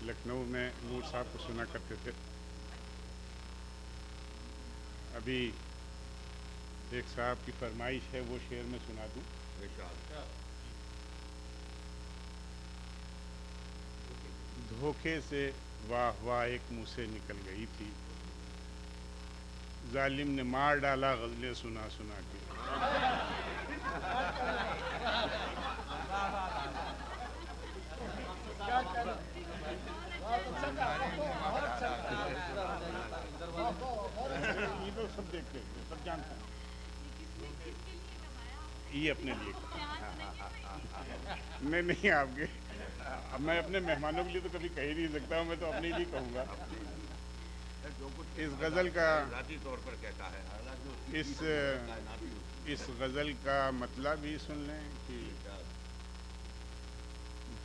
لکھنؤ میں نور صاحب کو سنا کرتے تھے. ابھی ایک صاحب کی فرمائش ہے، وہ شعر میں سنا دوں. دھوکے سے واہ واہ ایک منہ سے نکل گئی تھی، ظالم نے مار ڈالا غزلیں سنا سنا کے. یہ تو سب دیکھتے ہیں، سب جانتے ہیں. یہ اپنے لیے نہیں آپ کے. اب میں اپنے مہمانوں کے لیے تو کبھی کہہ ہی نہیں سکتا ہوں، میں تو اپنے لیے کہوں گا. اس غزل کا اس غزل کا مطلب ہی سن لیں کہ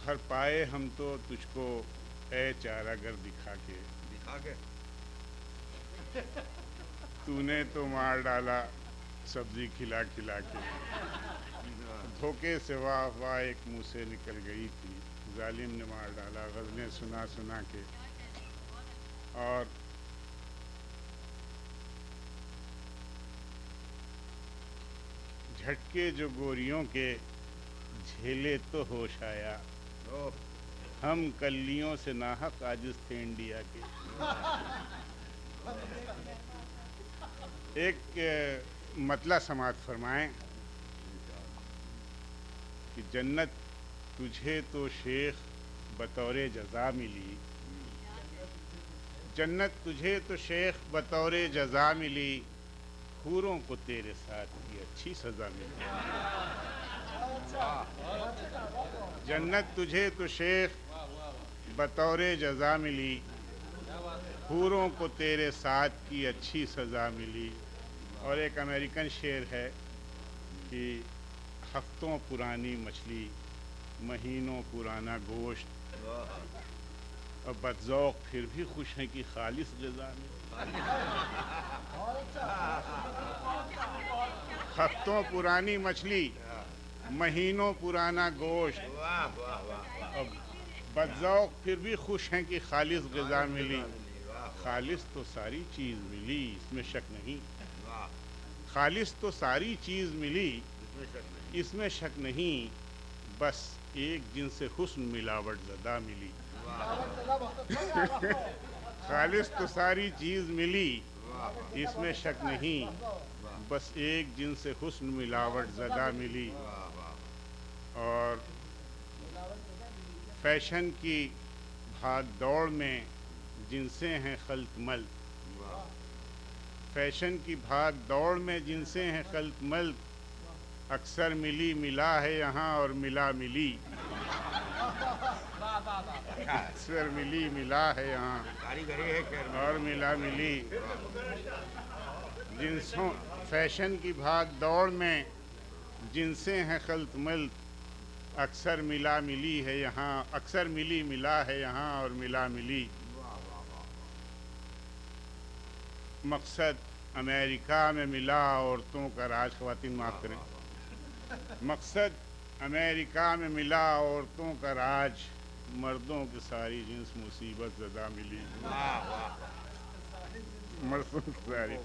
بھر پائے ہم تو تجھ کو اے چارہ گر دکھا کے تو نے تو مار ڈالا سبزی کھلا کھلا کے. دھوکے سے واہ واہ ایک منہ سے نکل گئی تھی، ظالم نے مار ڈالا غزلیں سنا سنا کے. اور جھٹکے جو گوریوں کے جھیلے تو ہوش آیا، ہم کلیوں سے ناحق عاجز تھے انڈیا کے. ایک مطلع سماعت فرمائیں کہ جنت تجھے تو شیخ بطور جزا ملی، جنت تجھے تو شیخ بطور جزا ملی، حوروں کو تیرے ساتھ کی اچھی سزا ملی. جنت تجھے تو شیخ بطور جزا ملی، حوروں کو تیرے ساتھ کی اچھی سزا ملی. اور ایک امریکن شعر ہے کہ ہفتوں پرانی مچھلی، مہینوں پرانا گوشت، اور بدذوق پھر بھی خوش ہیں کہ خالص غذا میں. ہفتوں پرانی مچھلی، مہینوں پرانا گوشت، اور بدذوق پھر بھی خوش ہیں کہ خالص غذا ملی. خالص تو ساری چیز ملی، اس میں شک نہیں. خالص تو ساری چیز ملی، اس میں شک نہیں، بس ایک جن سے حسن ملاوٹ زدہ ملی. خالص تو ساری چیز ملی، اس میں شک نہیں، بس ایک جن سے حسن ملاوٹ زدہ ملی. اور فیشن کی بھاگ دوڑ میں جن سے ہیں خلط ملط، فیشن کی بھاگ دوڑ میں جن سے ہیں خلط ملط، اکثر ملی ملا ہے یہاں اور ملا ملی. اکثر ملی ملا ہے یہاں اور ملا ملی. جنسوں فیشن کی بھاگ دوڑ میں جن سے ہیں خلط ملط، اکثر ملا ملی ہے یہاں، اکثر ملی ملا ہے یہاں اور ملا ملی. مقصد امریکہ میں ملا عورتوں کا راج. خواتین معاف کریں. مقصد امریکہ میں ملا عورتوں کا راج، مردوں کی ساری جنس مصیبت زدہ ملی. مردوں کی ساری